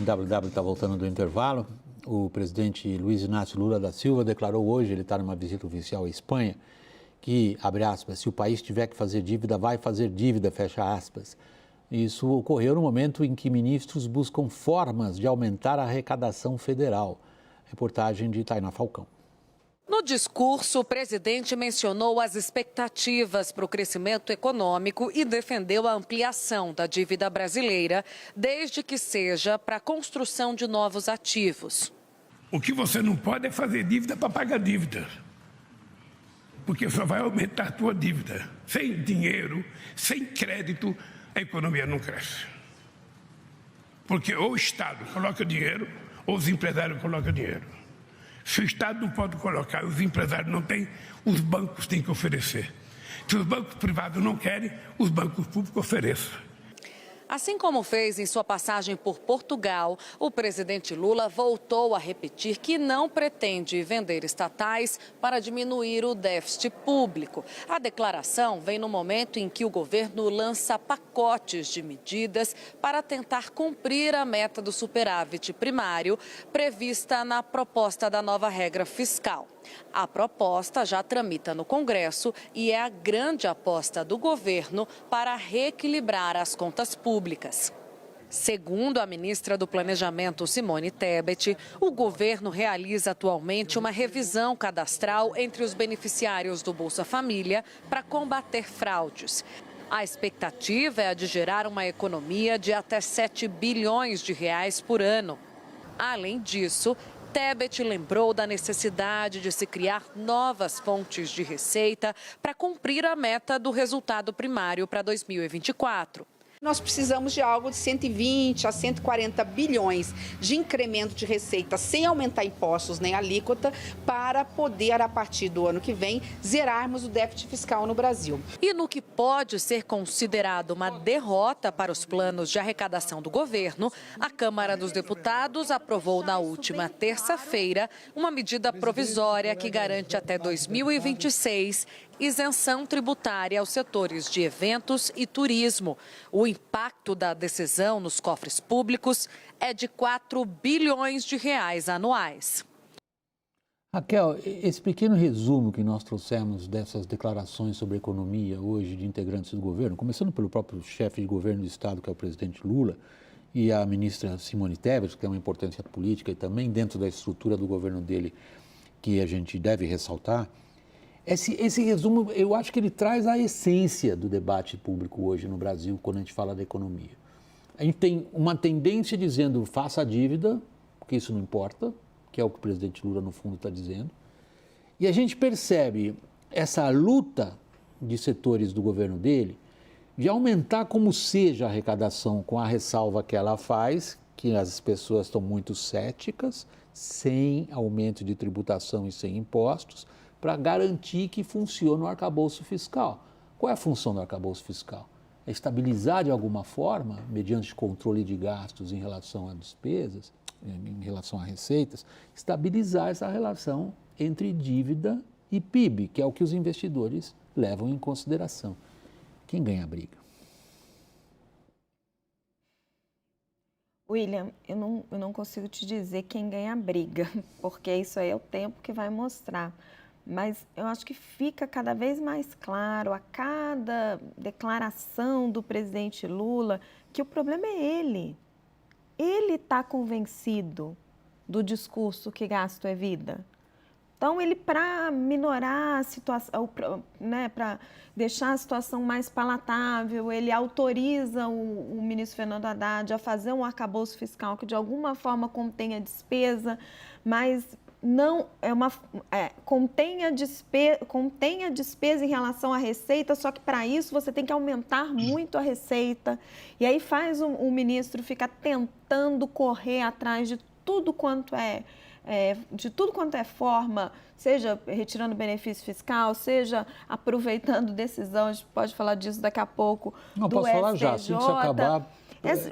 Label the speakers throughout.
Speaker 1: WW está voltando do intervalo. O presidente Luiz Inácio Lula da Silva declarou hoje, ele está numa visita oficial à Espanha, que, abre aspas, se o país tiver que fazer dívida, vai fazer dívida, fecha aspas. Isso ocorreu no momento em que ministros buscam formas de aumentar a arrecadação federal. Reportagem de Tainá Falcão.
Speaker 2: No discurso, o presidente mencionou as expectativas para o crescimento econômico e defendeu a ampliação da dívida brasileira, desde que seja para a construção de novos ativos.
Speaker 3: O que você não pode é fazer dívida para pagar dívida, porque só vai aumentar a tua dívida. Sem dinheiro, sem crédito, a economia não cresce. Porque ou o Estado coloca dinheiro, ou os empresários colocam dinheiro. Se o Estado não pode colocar, os empresários não têm, os bancos têm que oferecer. Se os bancos privados não querem, os bancos públicos ofereçam.
Speaker 2: Assim como fez em sua passagem por Portugal, o presidente Lula voltou a repetir que não pretende vender estatais para diminuir o déficit público. A declaração vem no momento em que o governo lança pacotes de medidas para tentar cumprir a meta do superávit primário prevista na proposta da nova regra fiscal. A proposta já tramita no Congresso e é a grande aposta do governo para reequilibrar as contas públicas. Segundo a ministra do Planejamento, Simone Tebet, o governo realiza atualmente uma revisão cadastral entre os beneficiários do Bolsa Família para combater fraudes. A expectativa é a de gerar uma economia de até 7 bilhões de reais por ano. Além disso, Tebet lembrou da necessidade de se criar novas fontes de receita para cumprir a meta do resultado primário para 2024.
Speaker 4: Nós precisamos de algo de 120 a 140 bilhões de incremento de receita sem aumentar impostos nem alíquota para poder, a partir do ano que vem, zerarmos o déficit fiscal no Brasil.
Speaker 2: E no que pode ser considerado uma derrota para os planos de arrecadação do governo, a Câmara dos Deputados aprovou na última terça-feira uma medida provisória que garante até 2026 isenção tributária aos setores de eventos e turismo. O impacto da decisão nos cofres públicos é de 4 bilhões de reais anuais.
Speaker 1: Raquel, esse pequeno resumo que nós trouxemos dessas declarações sobre economia hoje de integrantes do governo, começando pelo próprio chefe de governo do Estado, que é o presidente Lula, e a ministra Simone Tebet, que tem uma importância política e também dentro da estrutura do governo dele, que a gente deve ressaltar. Esse resumo, eu acho que ele traz a essência do debate público hoje no Brasil, quando a gente fala da economia. A gente tem uma tendência dizendo, faça a dívida, porque isso não importa, que é o que o presidente Lula, no fundo, está dizendo. E a gente percebe essa luta de setores do governo dele de aumentar como seja a arrecadação, com a ressalva que ela faz, que as pessoas estão muito céticas, sem aumento de tributação e sem impostos, para garantir que funcione o arcabouço fiscal. Qual é a função do arcabouço fiscal? É estabilizar de alguma forma, mediante controle de gastos em relação a despesas, em relação a receitas, estabilizar essa relação entre dívida e PIB, que é o que os investidores levam em consideração. Quem ganha a briga?
Speaker 5: William, eu não consigo te dizer quem ganha a briga, porque isso aí é o tempo que vai mostrar. Mas eu acho que fica cada vez mais claro a cada declaração do presidente Lula que o problema é ele. Ele está convencido do discurso que gasto é vida. Então, ele, para minorar a situação, né, para deixar a situação mais palatável, ele autoriza o ministro Fernando Haddad a fazer um arcabouço fiscal que, de alguma forma, contenha despesa, mas não contém a despesa em relação à receita, só que para isso você tem que aumentar muito a receita. E aí faz o ministro ficar tentando correr atrás de tudo quanto é forma, seja retirando benefício fiscal, seja aproveitando decisão, a gente pode falar disso daqui a pouco,
Speaker 1: não,
Speaker 5: do
Speaker 1: posso falar
Speaker 5: STJ.
Speaker 1: já, se isso acabar,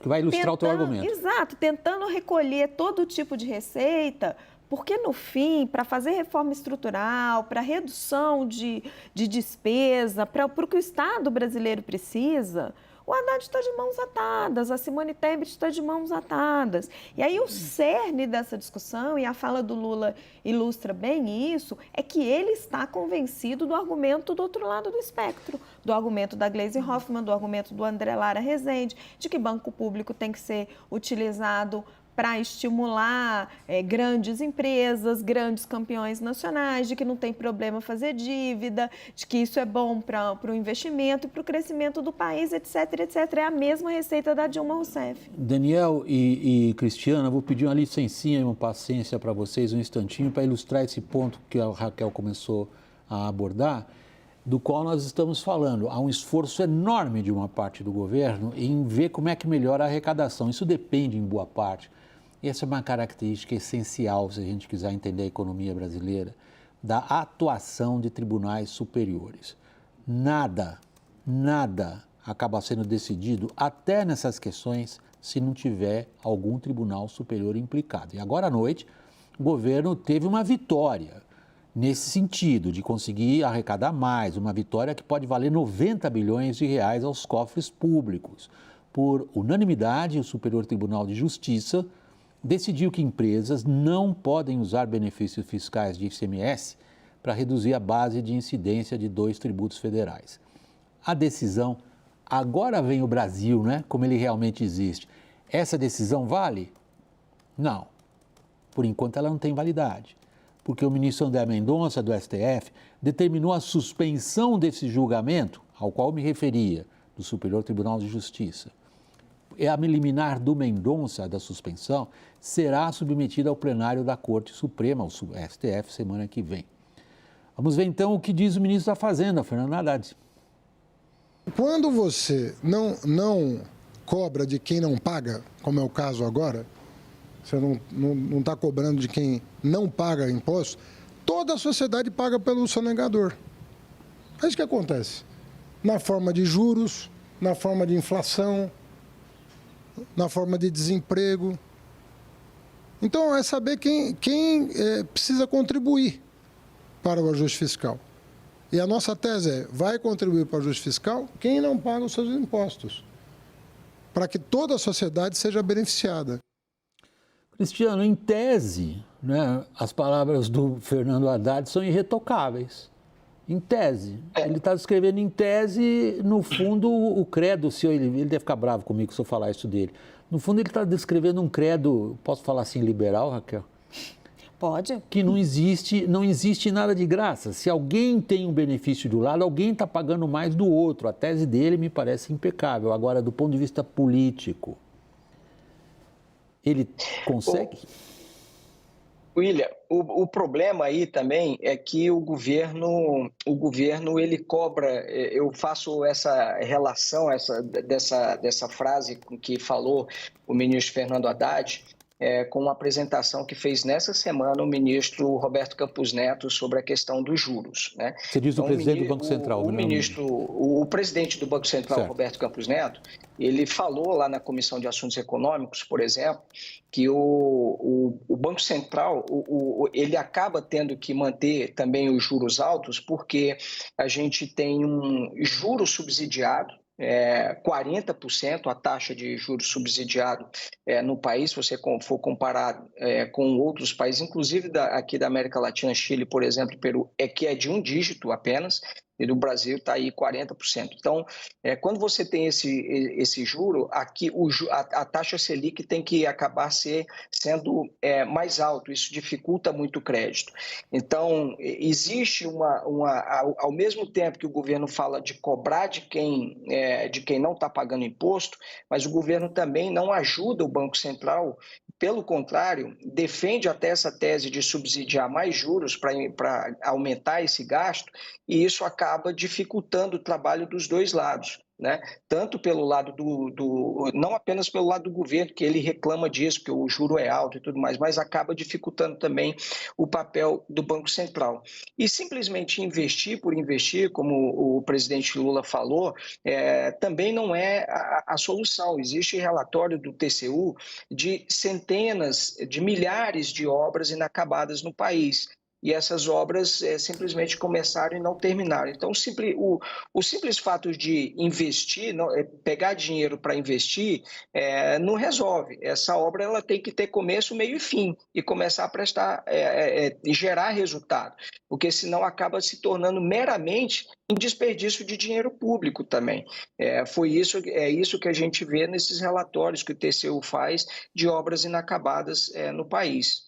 Speaker 1: que vai ilustrar o teu argumento.
Speaker 5: Exato, tentando recolher todo tipo de receita, porque no fim, para fazer reforma estrutural, para redução de despesa, para o que o Estado brasileiro precisa, o Haddad está de mãos atadas, a Simone Tebet está de mãos atadas. E aí o cerne dessa discussão, e a fala do Lula ilustra bem isso, é que ele está convencido do argumento do outro lado do espectro, do argumento da Gleisi Hoffmann, do argumento do André Lara Rezende, de que banco público tem que ser utilizado para estimular grandes empresas, grandes campeões nacionais, de que não tem problema fazer dívida, de que isso é bom para o investimento e para o crescimento do país, etc, etc. É a mesma receita da Dilma Rousseff.
Speaker 1: Daniel e Cristiana, vou pedir uma licencinha e uma paciência para vocês um instantinho para ilustrar esse ponto que a Raquel começou a abordar, do qual nós estamos falando. Há um esforço enorme de uma parte do governo em ver como é que melhora a arrecadação. Isso depende, em boa parte, e essa é uma característica essencial, se a gente quiser entender a economia brasileira, da atuação de tribunais superiores. Nada acaba sendo decidido, até nessas questões, se não tiver algum tribunal superior implicado. E agora à noite, o governo teve uma vitória nesse sentido, de conseguir arrecadar mais, uma vitória que pode valer 90 bilhões de reais aos cofres públicos. Por unanimidade, o Superior Tribunal de Justiça decidiu que empresas não podem usar benefícios fiscais de ICMS para reduzir a base de incidência de 2 tributos federais. A decisão, agora vem o Brasil, né, como ele realmente existe. Essa decisão vale? Não. Por enquanto ela não tem validade, porque o ministro André Mendonça, do STF, determinou a suspensão desse julgamento, ao qual me referia, do Superior Tribunal de Justiça. A liminar do Mendonça, da suspensão, será submetida ao plenário da Corte Suprema, o STF, semana que vem. Vamos ver então o que diz o ministro da Fazenda, Fernando Haddad.
Speaker 6: Quando você não cobra de quem não paga, como é o caso agora, você não está cobrando de quem não paga imposto, toda a sociedade paga pelo sonegador. É isso que acontece. Na forma de juros, na forma de inflação, na forma de desemprego. Então, é saber quem precisa contribuir para o ajuste fiscal. E a nossa tese é, vai contribuir para o ajuste fiscal quem não paga os seus impostos, para que toda a sociedade seja beneficiada.
Speaker 1: Cristiano, em tese, né, as palavras do Fernando Haddad são irretocáveis. Em tese. Ele está escrevendo em tese, no fundo, o credo, ele deve ficar bravo comigo se eu falar isso dele. No fundo, ele está descrevendo um credo, posso falar assim, liberal, Raquel?
Speaker 5: Pode.
Speaker 1: Que não existe nada de graça. Se alguém tem um benefício de um lado, alguém está pagando mais do outro. A tese dele me parece impecável. Agora, do ponto de vista político, ele consegue?
Speaker 7: William, o problema aí também é que o governo ele cobra, eu faço essa relação dessa frase que falou o ministro Fernando Haddad, com uma apresentação que fez nessa semana o ministro Roberto Campos Neto sobre a questão dos juros, né?
Speaker 1: Você diz o presidente do Banco Central.
Speaker 7: O presidente do Banco Central,
Speaker 1: certo.
Speaker 7: Roberto Campos Neto, ele falou lá na Comissão de Assuntos Econômicos, por exemplo, que o Banco Central ele acaba tendo que manter também os juros altos porque a gente tem um juro subsidiado, 40% a taxa de juros subsidiado no país, se você for comparar com outros países, inclusive aqui da América Latina, Chile, por exemplo, Peru, que é de um dígito apenas, e do Brasil está aí 40%. Então, quando você tem esse juro, aqui a taxa Selic tem que acabar sendo mais alto, isso dificulta muito o crédito. Então, existe ao mesmo tempo que o governo fala de cobrar de quem não está pagando imposto, mas o governo também não ajuda o Banco Central, pelo contrário, defende até essa tese de subsidiar mais juros para aumentar esse gasto, e isso acaba dificultando o trabalho dos dois lados, né? Tanto pelo lado não apenas pelo lado do governo, que ele reclama disso, que o juro é alto e tudo mais, mas acaba dificultando também o papel do Banco Central. E simplesmente investir por investir, como o presidente Lula falou, também não é a solução. Existe relatório do TCU de centenas, de milhares de obras inacabadas no país. e essas obras simplesmente começaram e não terminaram. Então, o simples fato de investir, pegar dinheiro para investir, não resolve. Essa obra ela tem que ter começo, meio e fim, e começar a prestar, e gerar resultado, porque senão acaba se tornando meramente um desperdício de dinheiro público também. É isso que a gente vê nesses relatórios que o TCU faz de obras inacabadas no país.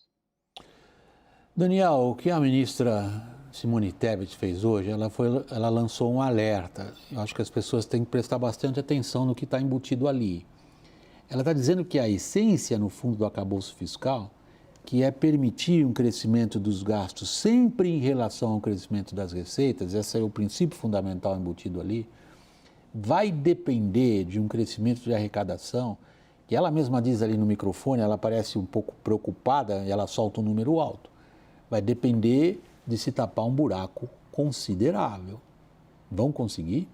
Speaker 1: Daniel, o que a ministra Simone Tebet fez hoje, ela lançou um alerta. Eu acho que as pessoas têm que prestar bastante atenção no que está embutido ali. Ela está dizendo que a essência, no fundo, do arcabouço fiscal, que é permitir um crescimento dos gastos sempre em relação ao crescimento das receitas, esse é o princípio fundamental embutido ali, vai depender de um crescimento de arrecadação, que ela mesma diz ali no microfone, ela parece um pouco preocupada e ela solta um número alto. Vai depender de se tapar um buraco considerável. Vão conseguir?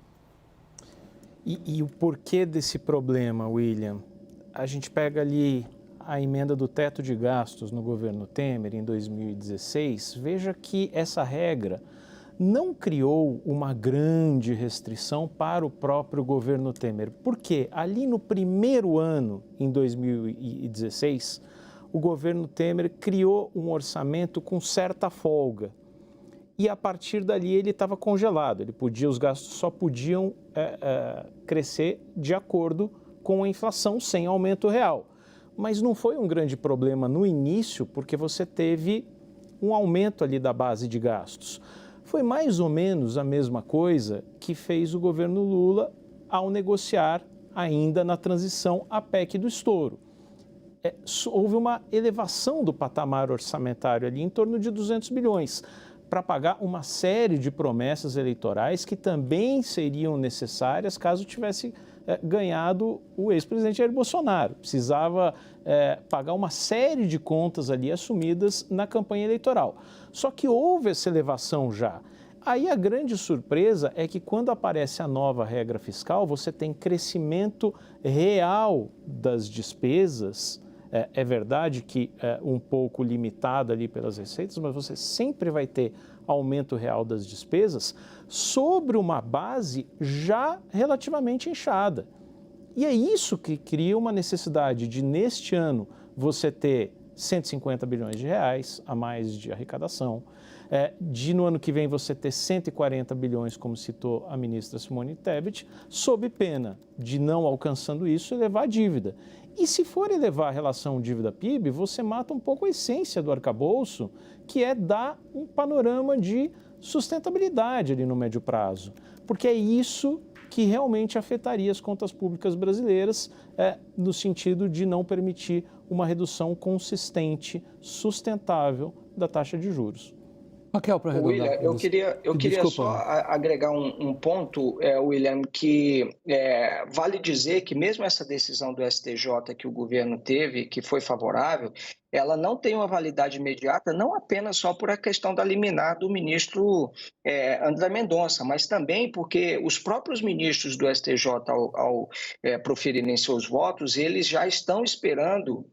Speaker 8: E o porquê desse problema, William? A gente pega ali a emenda do teto de gastos no governo Temer em 2016, veja que essa regra não criou uma grande restrição para o próprio governo Temer. Por quê? Ali no primeiro ano, em 2016, o governo Temer criou um orçamento com certa folga. E a partir dali ele estava congelado, os gastos só podiam crescer de acordo com a inflação, sem aumento real. Mas não foi um grande problema no início, porque você teve um aumento ali da base de gastos. Foi mais ou menos a mesma coisa que fez o governo Lula ao negociar ainda na transição a PEC do estouro. Houve uma elevação do patamar orçamentário ali em torno de 200 bilhões para pagar uma série de promessas eleitorais que também seriam necessárias caso tivesse ganhado o ex-presidente Jair Bolsonaro. Precisava pagar uma série de contas ali assumidas na campanha eleitoral. Só que houve essa elevação já. Aí a grande surpresa é que quando aparece a nova regra fiscal, você tem crescimento real das despesas. É verdade que um pouco limitado ali pelas receitas, mas você sempre vai ter aumento real das despesas sobre uma base já relativamente inchada. E é isso que cria uma necessidade de, neste ano, você ter 150 bilhões de reais a mais de arrecadação, de no ano que vem você ter 140 bilhões, como citou a ministra Simone Tebet, sob pena de, não alcançando isso, elevar a dívida. E se for elevar a relação dívida-PIB, você mata um pouco a essência do arcabouço, que é dar um panorama de sustentabilidade ali no médio prazo. Porque é isso que realmente afetaria as contas públicas brasileiras, no sentido de não permitir uma redução consistente, sustentável da taxa de juros.
Speaker 1: Raquel, para arredondar.
Speaker 7: William, eu queria só agregar um ponto, William, que vale dizer que mesmo essa decisão do STJ que o governo teve, que foi favorável, ela não tem uma validade imediata, não apenas só por a questão da liminar do ministro André Mendonça, mas também porque os próprios ministros do STJ, ao proferirem seus votos, eles já estão esperando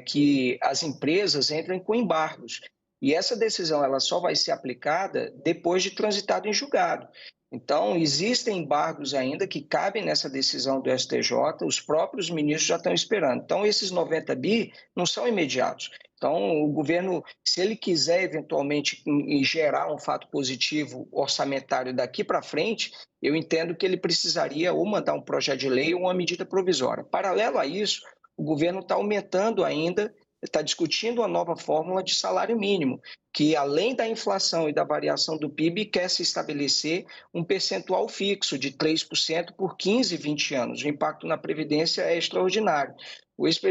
Speaker 7: que as empresas entrem com embargos. E essa decisão ela só vai ser aplicada depois de transitado em julgado. Então, existem embargos ainda que cabem nessa decisão do STJ, os próprios ministros já estão esperando. Então, esses 90 bi não são imediatos. Então, o governo, se ele quiser eventualmente gerar um fato positivo orçamentário daqui para frente, eu entendo que ele precisaria ou mandar um projeto de lei ou uma medida provisória. Paralelo a isso, o governo está aumentando ainda, está discutindo uma nova fórmula de salário mínimo, que além da inflação e da variação do PIB, quer se estabelecer um percentual fixo de 3% por 15, 20 anos. O impacto na Previdência é extraordinário.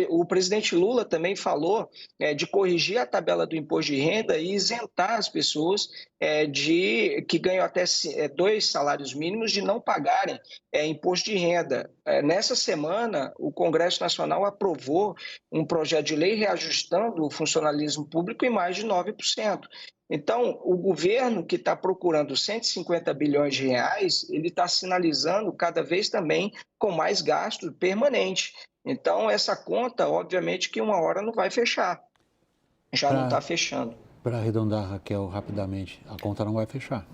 Speaker 7: O presidente Lula também falou de corrigir a tabela do imposto de renda e isentar as pessoas que ganham até 2 salários mínimos de não pagarem imposto de renda. Nessa semana, o Congresso Nacional aprovou um projeto de lei reajustando o funcionalismo público em mais de 9%. Então, o governo que está procurando 150 bilhões de reais, ele está sinalizando cada vez também com mais gasto permanente. Então, essa conta, obviamente, que uma hora não vai fechar. Já não está fechando.
Speaker 1: Para arredondar, Raquel, rapidamente, a conta não vai fechar.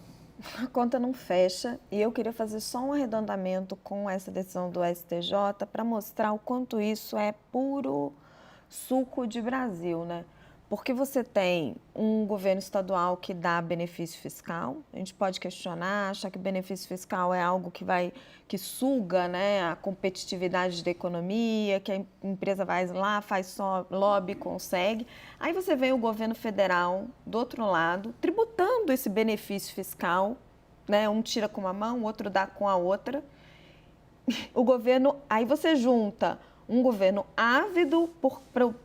Speaker 5: A conta não fecha e eu queria fazer só um arredondamento com essa decisão do STJ para mostrar o quanto isso é puro suco de Brasil, né? Porque você tem um governo estadual que dá benefício fiscal, a gente pode questionar, achar que benefício fiscal é algo que suga, né, a competitividade da economia, que a empresa vai lá, faz só lobby, consegue. Aí você vem o governo federal do outro lado, tributando esse benefício fiscal, né, um tira com uma mão, o outro dá com a outra. O governo, aí você junta um governo ávido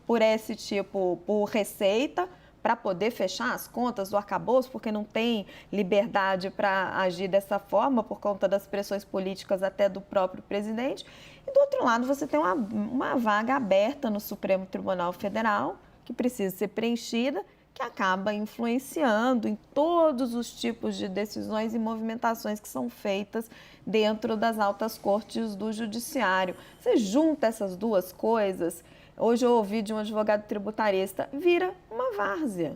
Speaker 5: por esse tipo, por receita, para poder fechar as contas do arcabouço, porque não tem liberdade para agir dessa forma, por conta das pressões políticas até do próprio presidente. E do outro lado, você tem uma vaga aberta no Supremo Tribunal Federal, que precisa ser preenchida, que acaba influenciando em todos os tipos de decisões e movimentações que são feitas dentro das altas cortes do judiciário. Você junta essas duas coisas, hoje eu ouvi de um advogado tributarista, vira uma várzea.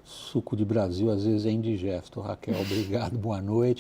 Speaker 1: Suco de Brasil às vezes é indigesto. Raquel, obrigado, boa noite.